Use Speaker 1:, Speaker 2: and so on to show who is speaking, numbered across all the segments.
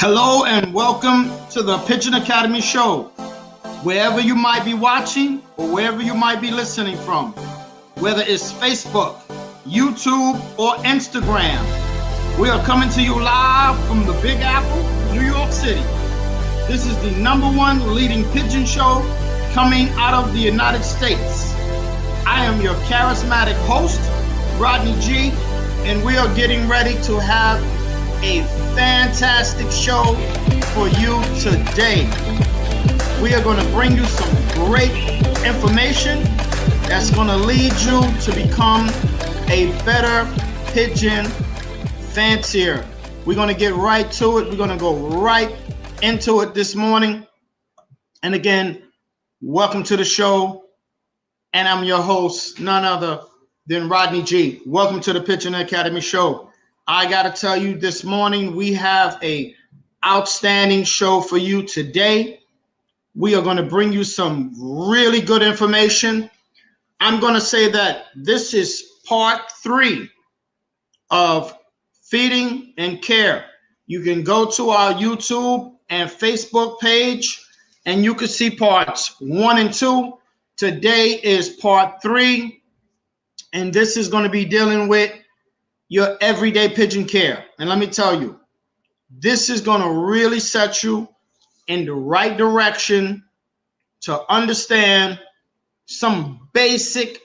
Speaker 1: Hello and welcome to the Pigeon Academy show. Wherever you might be watching or wherever you might be listening from, whether it's Facebook, YouTube, or Instagram, we are coming to you live from the Big Apple, New York City. This is the #1 leading pigeon show coming out of the United States. I am your charismatic host, Rodney G, and we are getting ready to have a fantastic show for you today. We are going to bring you some great information that's going to lead you to become a better pigeon fancier. We're going to get right to it. We're going to go right into it this morning. And again, welcome to the show. And I'm your host, none other than Rodney G. Welcome to the Pigeon Academy show. I got to tell you, this morning we have a outstanding show for you today. We are going to bring you some really good information. I'm going to say that this is part 3 of feeding and care. You can go to our YouTube and Facebook page and you can see parts 1 and 2. Today is part 3, and this is going to be dealing with your everyday pigeon care. And let me tell you, this is going to really set you in the right direction to understand some basic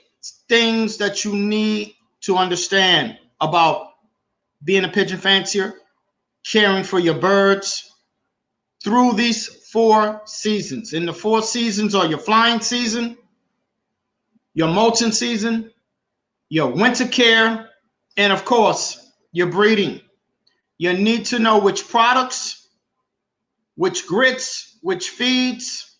Speaker 1: things that you need to understand about being a pigeon fancier, caring for your birds through these 4 seasons. And the 4 seasons are your flying season, your molting season, your winter care, and of course, your breeding. You need to know which products, which grits, which feeds.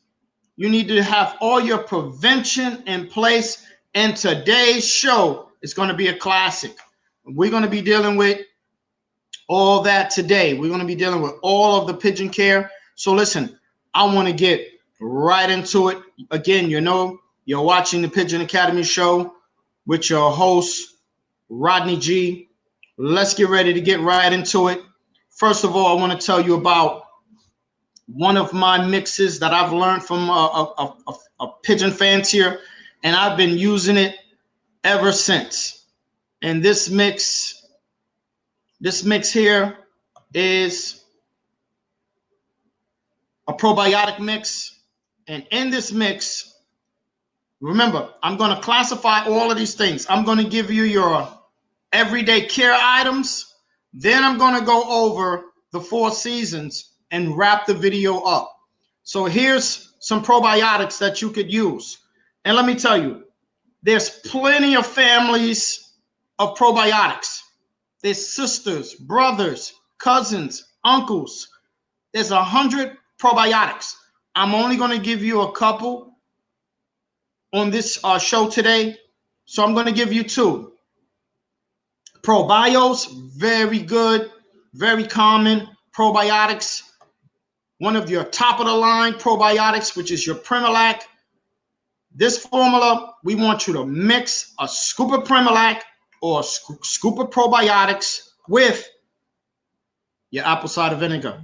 Speaker 1: You need to have all your prevention in place. And today's show is going to be a classic. We're going to be dealing with all that today. We're going to be dealing with all of the pigeon care. So listen, I want to get right into it. Again, you know, you're watching the Pigeon Academy show with your host, Rodney G. Let's get ready to get right into it. First of all, I want to tell you about one of my mixes that I've learned from a pigeon fancier, and I've been using it ever since. And this mix here is a probiotic mix. And in this mix, remember, I'm going to classify all of these things. I'm going to give you your everyday care items. Then I'm going to go over the 4 seasons and wrap the video up. So here's some probiotics that you could use. And let me tell you, there's plenty of families of probiotics. There's sisters, brothers, cousins, uncles. There's 100 probiotics. I'm only going to give you a couple on this show today. So I'm going to give you 2. Probios, very good, very common probiotics. One of your top of the line probiotics, which is your Primalac. This formula, we want you to mix a scoop of Primalac or a scoop of probiotics with your apple cider vinegar.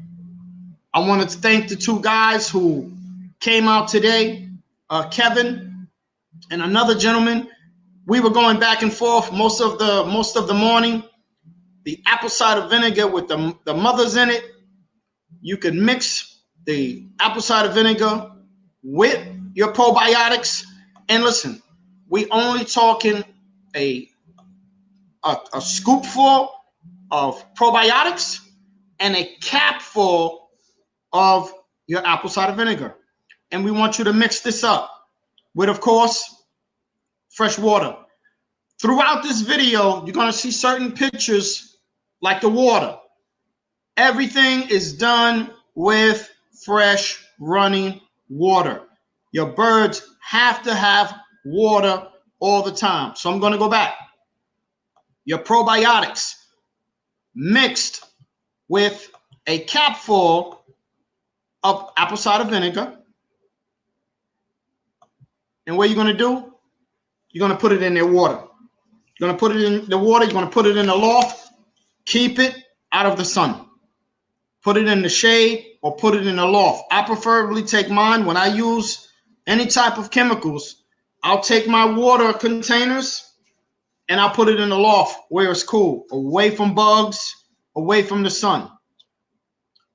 Speaker 1: I want to thank the 2 guys who came out today, Kevin and another gentleman. We were going back and forth most of the morning. The apple cider vinegar with the mothers in it. You can mix the apple cider vinegar with your probiotics. And listen, we only talking a scoopful of probiotics and a capful of your apple cider vinegar. And we want you to mix this up with, of course, fresh water. Throughout this video, you're going to see certain pictures like the water. Everything is done with fresh running water. Your birds have to have water all the time. So I'm going to go back. Your probiotics mixed with a capful of apple cider vinegar. And what you're going to do? You're going to put it in their water. You're going to put it in the water. You're going to put it in the loft. Keep it out of the sun. put it in the shade, or put it in the loft. I preferably take mine when I use any type of chemicals. I'll take my water containers and I'll put it in the loft where it's cool, away from bugs, away from the sun.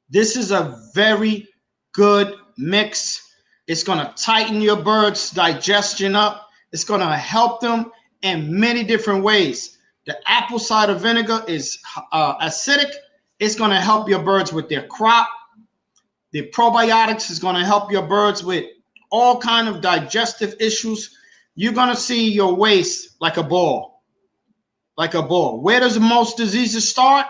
Speaker 1: This is a very good mix. It's going to tighten your birds' digestion up. It's going to help them in many different ways. The apple cider vinegar is acidic. It's going to help your birds with their crop. The probiotics is going to help your birds with all kind of digestive issues. You're going to see your waist like a ball, like a ball. Where does most diseases start?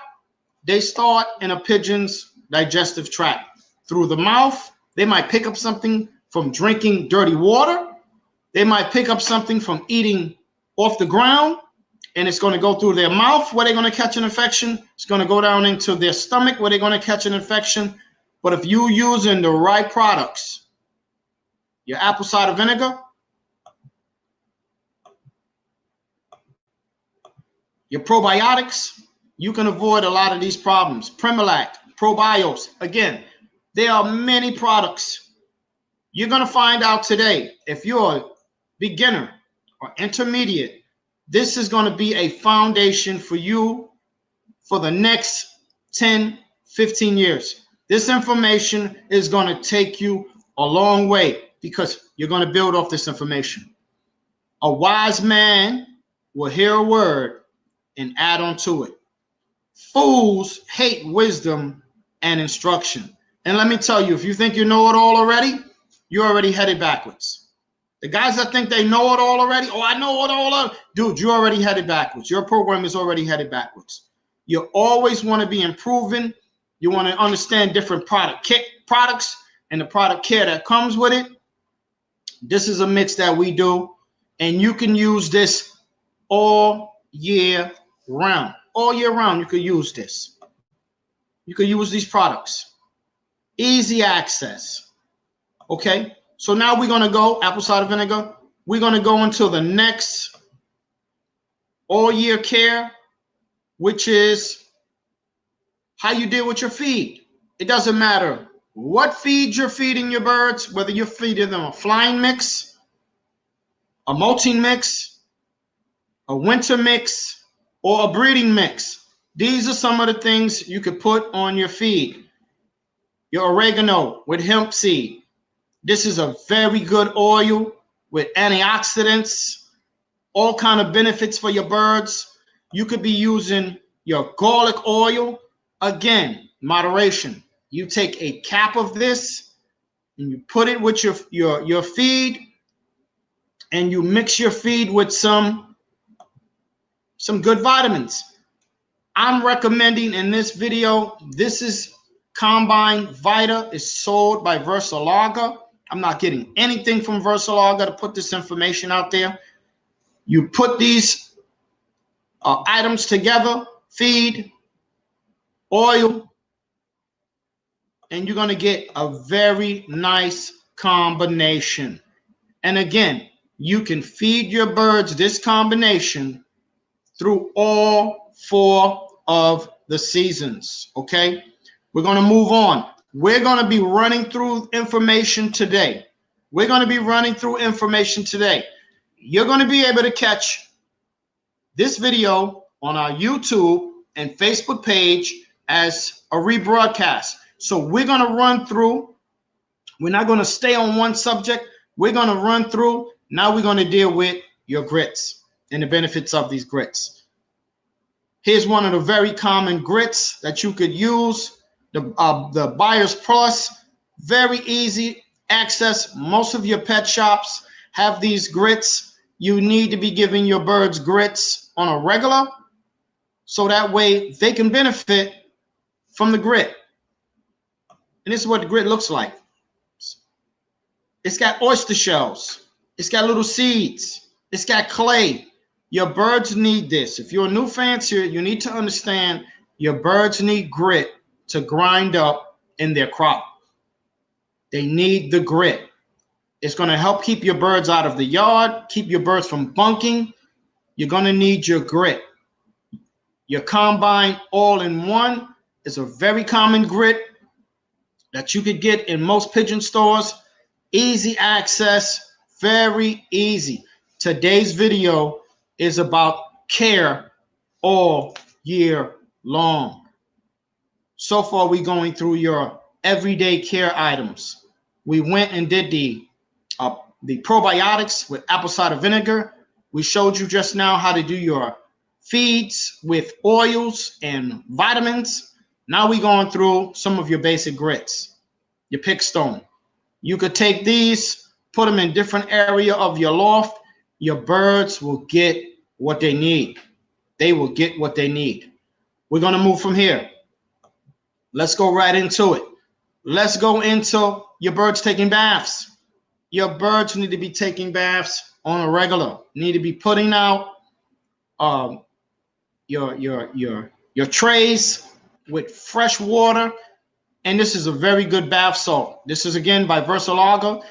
Speaker 1: They start in a pigeon's digestive tract. Through the mouth, they might pick up something from drinking dirty water. They might pick up something from eating off the ground, and it's going to go through their mouth where they're going to catch an infection. It's going to go down into their stomach where they're going to catch an infection. But if you're using the right products, your apple cider vinegar, your probiotics, you can avoid a lot of these problems. Premolac, Probios, again, there are many products. You're going to find out today, if you're a beginner or intermediate, this is going to be a foundation for you for the next 10, 15 years. This information is going to take you a long way because you're going to build off this information. A wise man will hear a word and add on to it. Fools hate wisdom and instruction. And let me tell you, if you think you know it all already, you're already headed backwards. The guys that think they know it all already, oh, I know it all. Dude, you're already headed backwards. Your program is already headed backwards. You always want to be improving. You want to understand different products and the product care that comes with it. This is a mix that we do, and you can use this all year round. All year round, you could use this. You could use these products. Easy access. Okay, so now we're going to go, apple cider vinegar, we're going to go into the next all year care, which is how you deal with your feed. It doesn't matter what feed you're feeding your birds, whether you're feeding them a flying mix, a molting mix, a winter mix, or a breeding mix. These are some of the things you could put on your feed. Your oregano with hemp seed. This is a very good oil with antioxidants, all kind of benefits for your birds. You could be using your garlic oil. Again, moderation. You take a cap of this and you put it with your feed, and you mix your feed with some good vitamins. I'm recommending in this video, this is Combine Vita, is sold by Versalaga. I'm not getting anything from Versalaga to put this information out there. You put these items together, feed, oil, and you're going to get a very nice combination. And again, you can feed your birds this combination through all 4 of the seasons, okay? We're going to move on. We're going to be running through information today. You're going to be able to catch this video on our YouTube and Facebook page as a rebroadcast. So we're going to run through. We're not going to stay on one subject. We're going to run through. Now we're going to deal with your grits and the benefits of these grits. Here's one of the very common grits that you could use. The Buyers Plus, very easy access. Most of your pet shops have these grits. You need to be giving your birds grits on a regular, so that way they can benefit from the grit. And this is what the grit looks like. It's got oyster shells. It's got little seeds. It's got clay. Your birds need this. If you're a new fancier, you need to understand your birds need grit to grind up in their crop. They need the grit. It's going to help keep your birds out of the yard, keep your birds from bunking. You're going to need your grit. Your Combine All-in-One is a very common grit. that you could get in most pigeon stores. Easy access, very easy. Today's video is about care all year long. So far, we're going through your everyday care items. We went and did the probiotics with apple cider vinegar. We showed you just now how to do your feeds with oils and vitamins. Now we're going through some of your basic grits, your pick stone. You could take these, put them in different area of your loft. Your birds will get what they need. They will get what they need. We're going to move from here. Let's go right into it. Let's go into your birds taking baths. Your birds need to be taking baths on a regular. Need to be putting out your trays with fresh water. And this is a very good bath salt. This is again by Versalaga.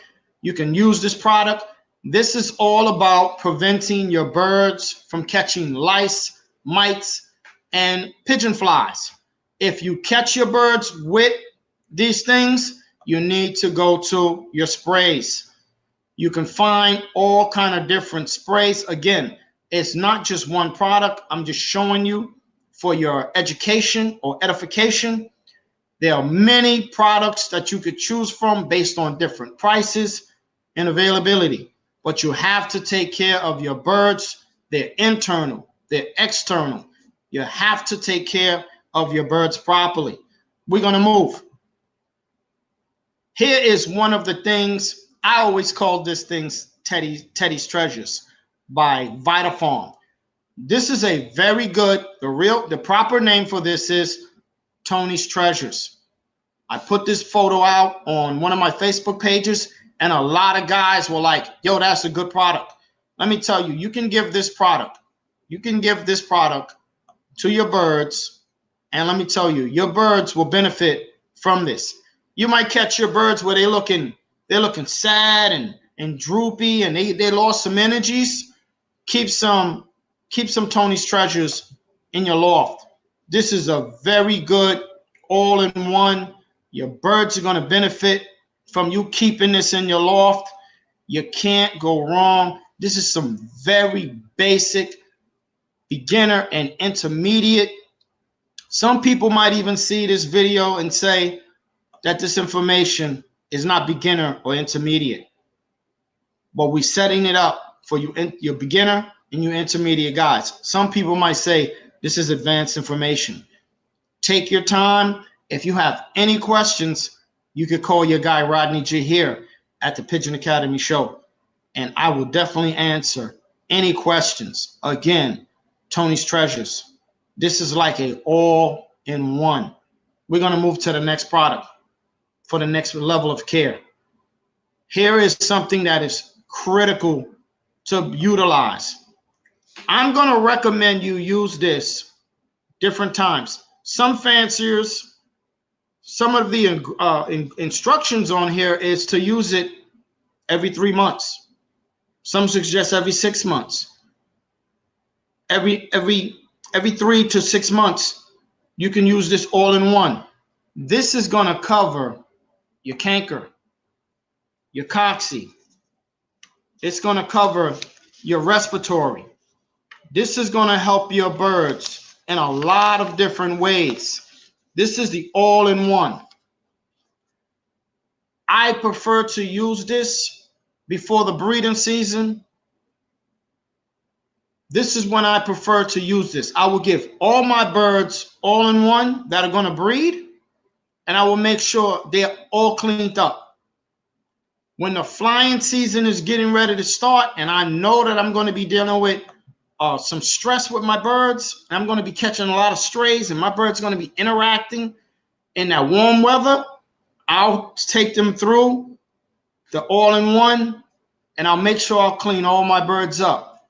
Speaker 1: You can use this product. This is all about preventing your birds from catching lice, mites, and pigeon flies. If you catch your birds with these things, you need to go to your sprays. You can find all kind of different sprays. Again, it's not just one product. I'm just showing you for your education or edification. There are many products that you could choose from based on different prices and availability. But you have to take care of your birds, their internal, their external. You have to take care of your birds properly. We're going to move. Here is one of the things, I always call this things Teddy's Treasures by Vitafarm. This is a very good, the proper name for this is Tony's Treasures. I put this photo out on one of my Facebook pages, and a lot of guys were like, yo, that's a good product. Let me tell you, you can give this product to your birds, and let me tell you, your birds will benefit from this. You might catch your birds where they're looking sad and droopy, and they lost some energies. Keep some Tony's Treasures in your loft. This is a very good all-in-one. Your birds are going to benefit from you keeping this in your loft. You can't go wrong. This is some very basic, beginner and intermediate. Some people might even see this video and say that this information is not beginner or intermediate. But we're setting it up for you, your beginner and your intermediate guys. Some people might say this is advanced information. Take your time. If you have any questions, you could call your guy Rodney G here at the Pigeon Academy show, and I will definitely answer any questions. Again, Tony's Treasures. This is like a all-in-one. We're going to move to the next product for the next level of care. Here is something that is critical to utilize. I'm going to recommend you use this different times. Some fanciers, some of the instructions on here is to use it every 3 months. Some suggest every 6 months. Every 3 to 6 months, you can use this all-in-one. This is going to cover your canker, your cocci. It's going to cover your respiratory. This is going to help your birds in a lot of different ways. This is the all-in-one. I prefer to use this before the breeding season. This is when I prefer to use this. I will give all my birds all-in-one that are going to breed, and I will make sure they're all cleaned up. When the flying season is getting ready to start, and I know that I'm going to be dealing with some stress with my birds, and I'm going to be catching a lot of strays, and my birds are going to be interacting in that warm weather, I'll take them through the all-in-one, and I'll make sure I'll clean all my birds up.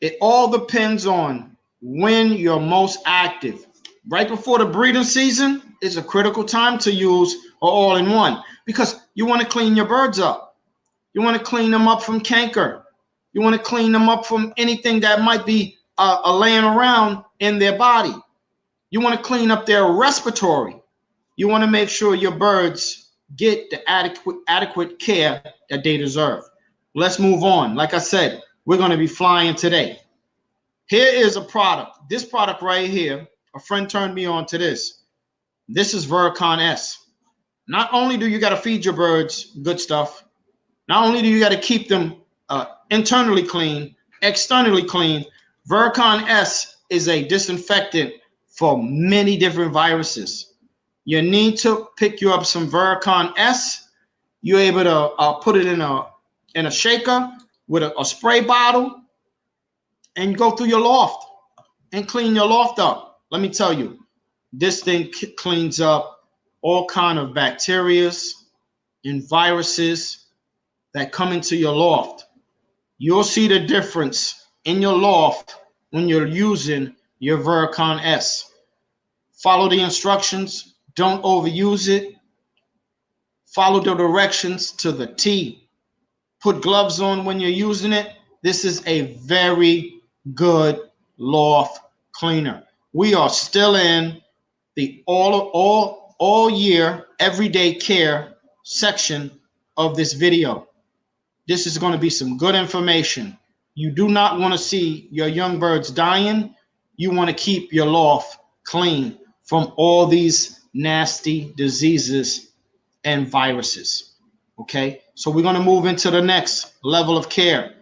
Speaker 1: It all depends on when you're most active. Right before the breeding season is a critical time to use an all-in-one because you want to clean your birds up. You want to clean them up from canker. You want to clean them up from anything that might be laying around in their body. You want to clean up their respiratory. You want to make sure your birds get the adequate care that they deserve. Let's move on. Like I said, we're going to be flying today. Here is a product. This product right here, a friend turned me on to this. This is Vericon S. Not only do you got to feed your birds good stuff, not only do you got to keep them internally clean, externally clean, Vericon S is a disinfectant for many different viruses. You need to pick you up some Vericon S. You're able to put it in a shaker with a spray bottle and go through your loft and clean your loft up. Let me tell you, this thing cleans up all kind of bacterias and viruses that come into your loft. You'll see the difference in your loft when you're using your Vericon S. Follow the instructions. Don't overuse it. Follow the directions to the T. Put gloves on when you're using it. This is a very good loft cleaner. We are still in the all year everyday care section of this video. This is going to be some good information. You do not want to see your young birds dying. You want to keep your loft clean from all these nasty diseases and viruses. Okay, so we're going to move into the next level of care.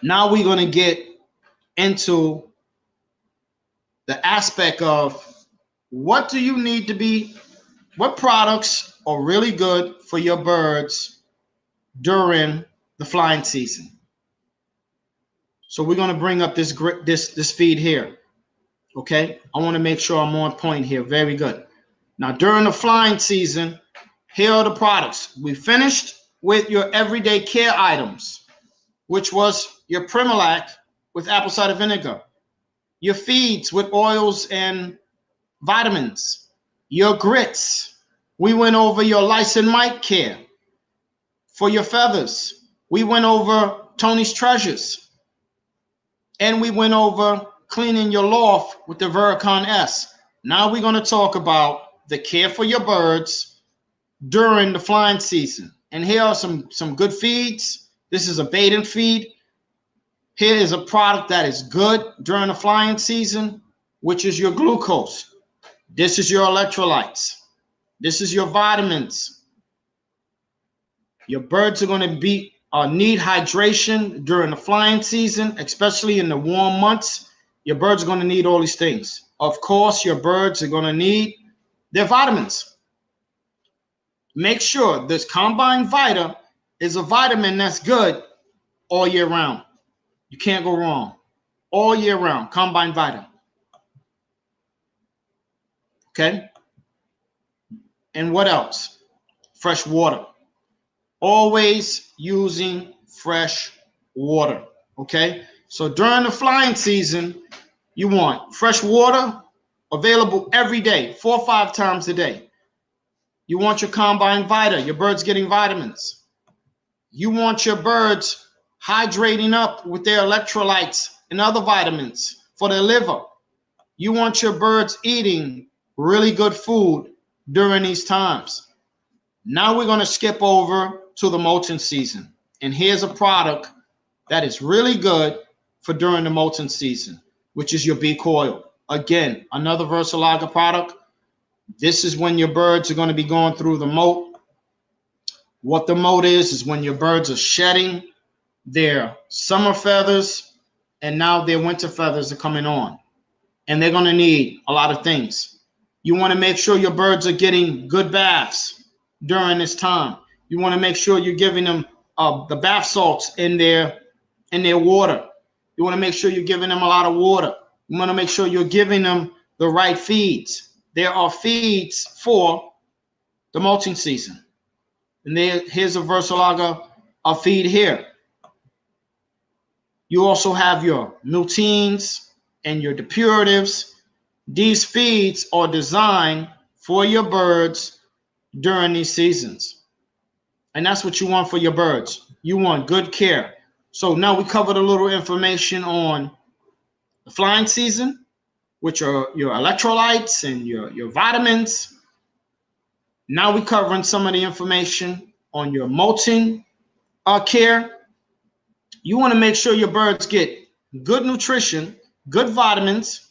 Speaker 1: Now we're going to get into the aspect of what do you need to be, what products are really good for your birds during the flying season. So we're going to bring up this feed here. Okay, I want to make sure I'm on point here. Very good. Now during the flying season, here are the products. We finished with your everyday care items, which was your Primalac with apple cider vinegar, your feeds with oils and vitamins, your grits. We went over your lice and mite care. For your feathers, we went over Tony's Treasures. And we went over cleaning your loft with the Vericon S. Now we're going to talk about the care for your birds during the flying season. And here are some good feeds. This is a baiting feed. Here is a product that is good during the flying season, which is your glucose. This is your electrolytes. This is your vitamins. Your birds are going to need hydration during the flying season, especially in the warm months. Your birds are going to need all these things. Of course, your birds are going to need their vitamins. Make sure this Combine Vita is a vitamin that's good all year round. You can't go wrong. All year round, Combine Vita. Okay? And what else? Fresh water. Always using fresh water. Okay? So during the flying season, you want fresh water available every day, 4 or 5 times a day. You want your Combine Vita, your birds getting vitamins. You want your birds hydrating up with their electrolytes and other vitamins for their liver. You want your birds eating really good food during these times. Now we're going to skip over to the molting season. And here's a product that is really good for during the molting season, which is your bee coil. Again, another Versalaga product. This is when your birds are going to be going through the molt. What the molt is when your birds are shedding their summer feathers and now their winter feathers are coming on. And they're going to need a lot of things. You want to make sure your birds are getting good baths during this time. You want to make sure you're giving them the bath salts in their water. You want to make sure you're giving them a lot of water. You want to make sure you're giving them the right feeds. There are feeds for the molting season. And here's a Versalaga feed here. You also have your Multines and your depuratives. These feeds are designed for your birds during these seasons. And that's what you want for your birds. You want good care. So now we covered a little information on the flying season, which are your electrolytes and your vitamins. Now we're covering some of the information on your molting care. You want to make sure your birds get good nutrition, good vitamins,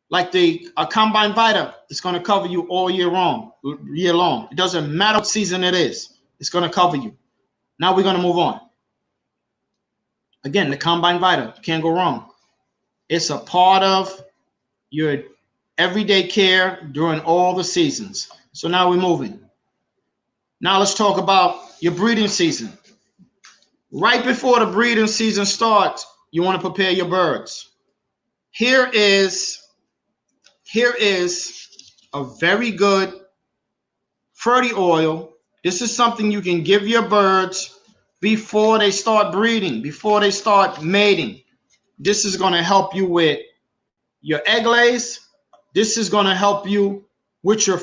Speaker 1: like the Combine Vita. It's going to cover you all year long. It doesn't matter what season it is. It's going to cover you. Now we're going to move on. Again, the Combine Vita, can't go wrong. It's a part of your everyday care during all the seasons. So now we're moving. Now let's talk about your breeding season. Right before the breeding season starts, you want to prepare your birds. Here is a very good fertile oil. This is something you can give your birds before they start breeding, before they start mating. This is going to help you with your egg lays. This is going to help you with your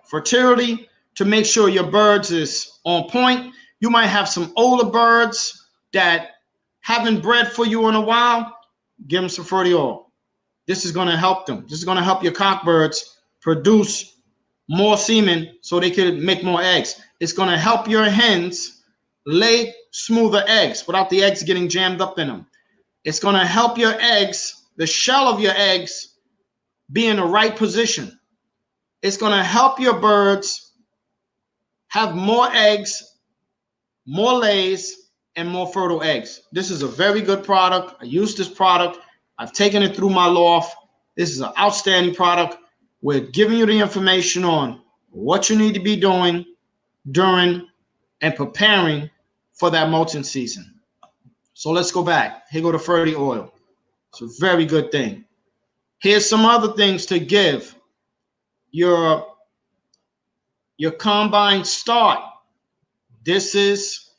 Speaker 1: fertility to make sure your birds is on point. You might have some older birds that haven't bred for you in a while. Give them some fertile oil. This is going to help them. This is going to help your cock birds produce more semen so they can make more eggs. It's going to help your hens lay smoother eggs without the eggs getting jammed up in them. It's going to help your eggs, the shell of your eggs, be in the right position. It's going to help your birds have more eggs, more lays, and more fertile eggs. This is a very good product. I use this product. I've taken it through my loft. This is an outstanding product. We're giving you the information on what you need to be doing during and preparing for that molting season. So let's go back. Here go the fertile oil. It's a very good thing. Here's some other things to give your combine start. This is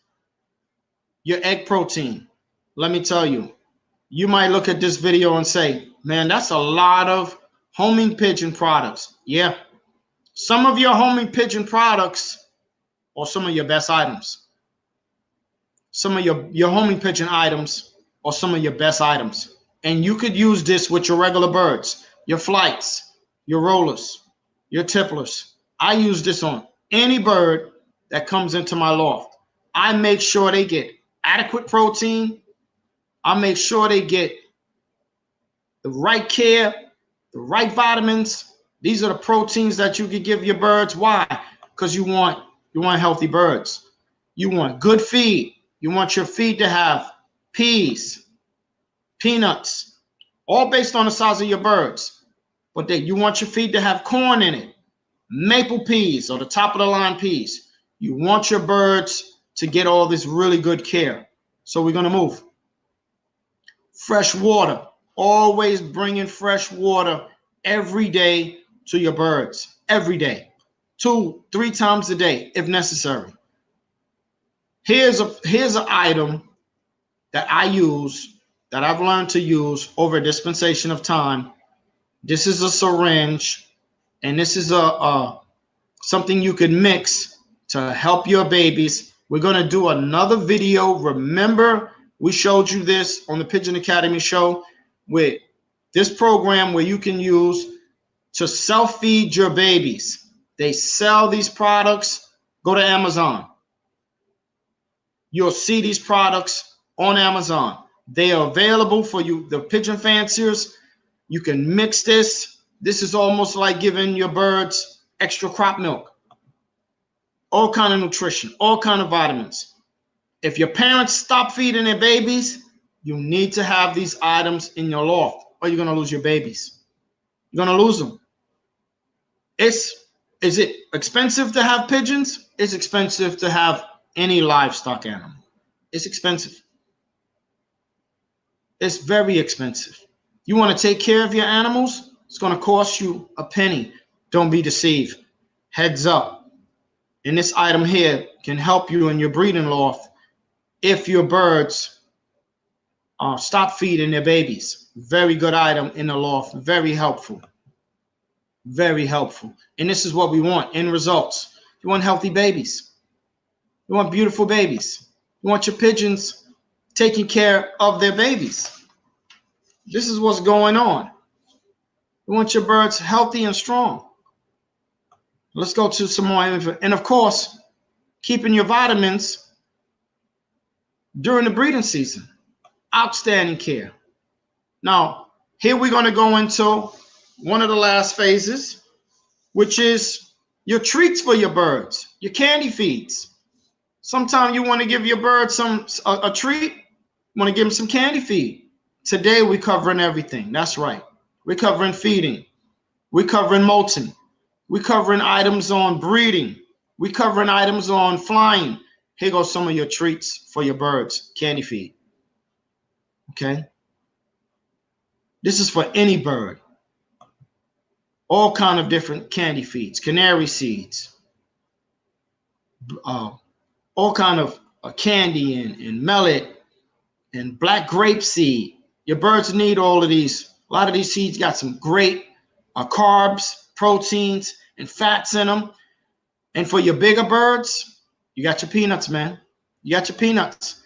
Speaker 1: your egg protein. Let me tell you, you might look at this video and say, man, that's a lot of homing pigeon products. Yeah, some of your homing pigeon products are some of your best items. Some of your homing pigeon items are some of your best items. And you could use this with your regular birds, your flights, your rollers, your tipplers. I use this on any bird that comes into my loft. I make sure they get adequate protein. I make sure they get the right care, the right vitamins. These are the proteins that you can give your birds. Why? Because you want healthy birds. You want good feed. You want your feed to have peas, peanuts, all based on the size of your birds. But you want your feed to have corn in it, maple peas or the top of the line peas. You want your birds to get all this really good care. So we're going to move. Fresh water. Always bringing fresh water every day to your birds. Every day. 2-3 times a day if necessary. Here's an item that I use, that I've learned to use over a dispensation of time. This is a syringe, and this is something you can mix to help your babies. We're going to do another video. Remember, we showed you this on the Pigeon Academy show with this program where you can use to self-feed your babies. They sell these products. Go to Amazon. You'll see these products on Amazon. They are available for you, the pigeon fanciers. You can mix this. This is almost like giving your birds extra crop milk. All kind of nutrition, all kind of vitamins. If your parents stop feeding their babies, you need to have these items in your loft, or you're going to lose your babies. You're going to lose them. Is it expensive to have pigeons? It's expensive to have any livestock animal. It's expensive. It's very expensive. You want to take care of your animals? It's going to cost you a penny. Don't be deceived. Heads up. And this item here can help you in your breeding loft if your birds stop feeding their babies. Very good item in the loft. Very helpful. Very helpful. And this is what we want in results. You want healthy babies. You want beautiful babies. You want your pigeons taking care of their babies. This is what's going on. You want your birds healthy and strong. Let's go to some more info. And of course, keeping your vitamins during the breeding season. Outstanding care. Now, here we're going to go into one of the last phases, which is your treats for your birds, your candy feeds. Sometimes you want to give your birds a treat, you want to give them some candy feed. Today we're covering everything. That's right. We're covering feeding. We're covering molting. We're covering items on breeding. We're covering items on flying. Here goes some of your treats for your birds, candy feed. Okay? This is for any bird. All kind of different candy feeds, canary seeds, all kind of candy and millet and black grape seed. Your birds need all of these. A lot of these seeds got some great carbs, proteins, and fats in them. And for your bigger birds, you got your peanuts, man. You got your peanuts.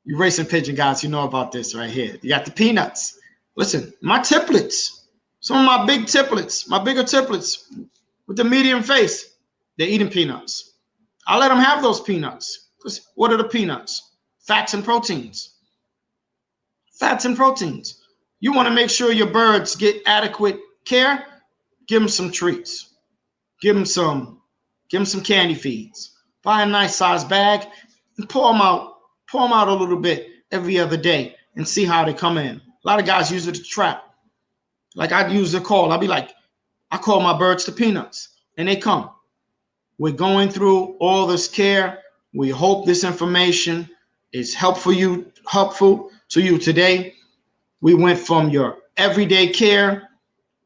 Speaker 1: You racing pigeon guys, you know about this right here. You got the peanuts. Listen, my tiplets, some of my big tiplets, my bigger tiplets with the medium face, they're eating peanuts. I let them have those peanuts. Because what are the peanuts? Fats and proteins. Fats and proteins. You want to make sure your birds get adequate care. Give them some treats. Give them some candy feeds. Buy a nice size bag and pour them out a little bit every other day and see how they come in. A lot of guys use it to trap. Like I'd use the call. I'd be like, I call my birds the peanuts and they come. We're going through all this care. We hope this information is helpful to you today. We went from your everyday care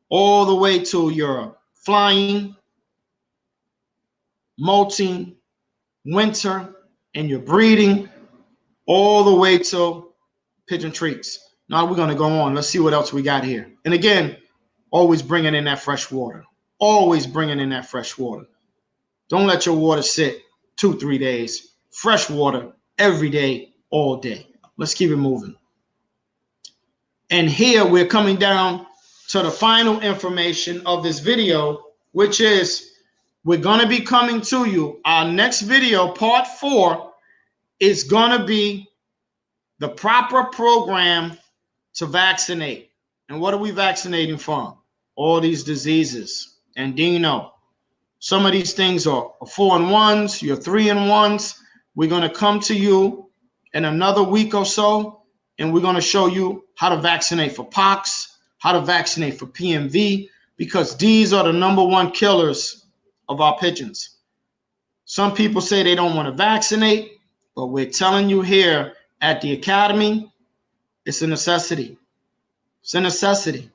Speaker 1: all the way to your flying, molting, winter, and your breeding, all the way to pigeon treats. Now we're going to go on. Let's see what else we got here. And again, always bringing in that fresh water. Always bringing in that fresh water. Don't let your water sit 2-3 days. Fresh water every day, all day. Let's keep it moving. And here we're coming down to the final information of this video, which is we're going to be coming to you. Our next video, part 4, is going to be the proper program to vaccinate. And what are we vaccinating from? All these diseases. And Dino, some of these things are 4-in-1s, your 3-in-1s. We're going to come to you in another week or so, and we're going to show you how to vaccinate for pox, how to vaccinate for PMV, because these are the #1 killers of our pigeons. Some people say they don't want to vaccinate, but we're telling you here at the Academy, it's a necessity. It's a necessity.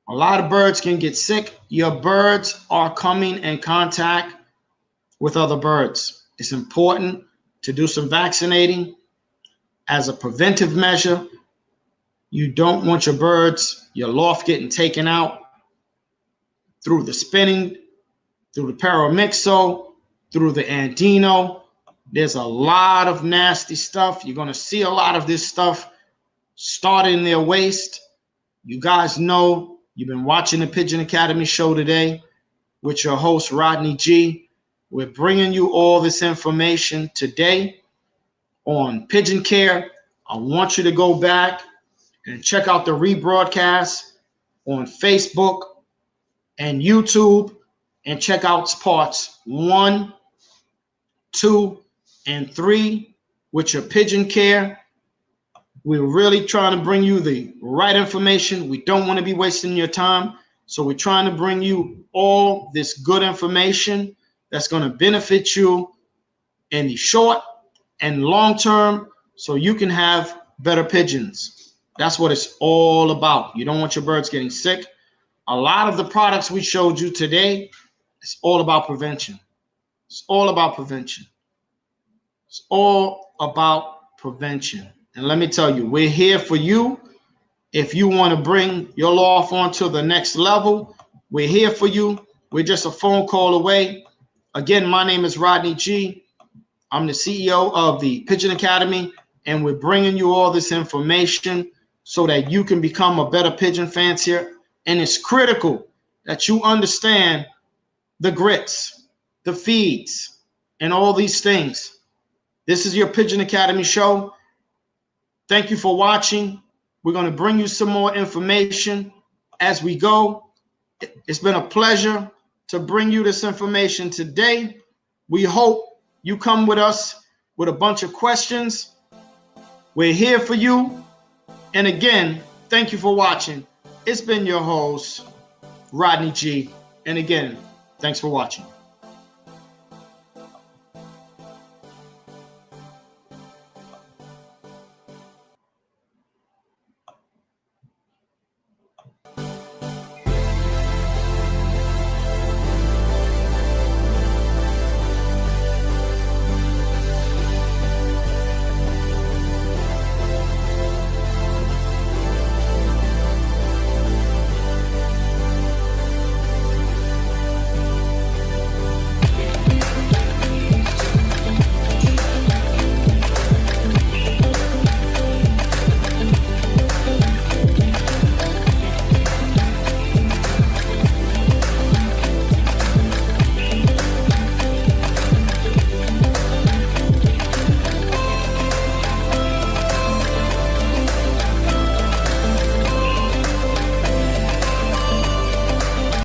Speaker 1: A lot of birds can get sick. Your birds are coming in contact with other birds. It's important to do some vaccinating as a preventive measure. You don't want your birds, your loft getting taken out through the spinning, through the paramyxo, through the andino. There's a lot of nasty stuff. You're going to see a lot of this stuff start in their waste. You guys know, you've been watching the Pigeon Academy show today with your host, Rodney G. We're bringing you all this information today on pigeon care. I want you to go back and check out the rebroadcast on Facebook and YouTube, and check out parts 1, 2, and 3 with your pigeon care. We're really trying to bring you the right information. We don't want to be wasting your time. So we're trying to bring you all this good information that's going to benefit you in the short and long term so you can have better pigeons. That's what it's all about. You don't want your birds getting sick. A lot of the products we showed you today, it's all about prevention. It's all about prevention. It's all about prevention. And let me tell you, we're here for you. If you want to bring your loft on to the next level, we're here for you. We're just a phone call away. Again, my name is Rodney G. I'm the CEO of the Pigeon Academy, and we're bringing you all this information so that you can become a better pigeon fancier. And it's critical that you understand the grits, the feeds, and all these things. This is your Pigeon Academy show. Thank you for watching. We're going to bring you some more information as we go. It's been a pleasure to bring you this information today. We hope you come with us with a bunch of questions. We're here for you. And again, thank you for watching. It's been your host, Rodney G. And again, thanks for watching.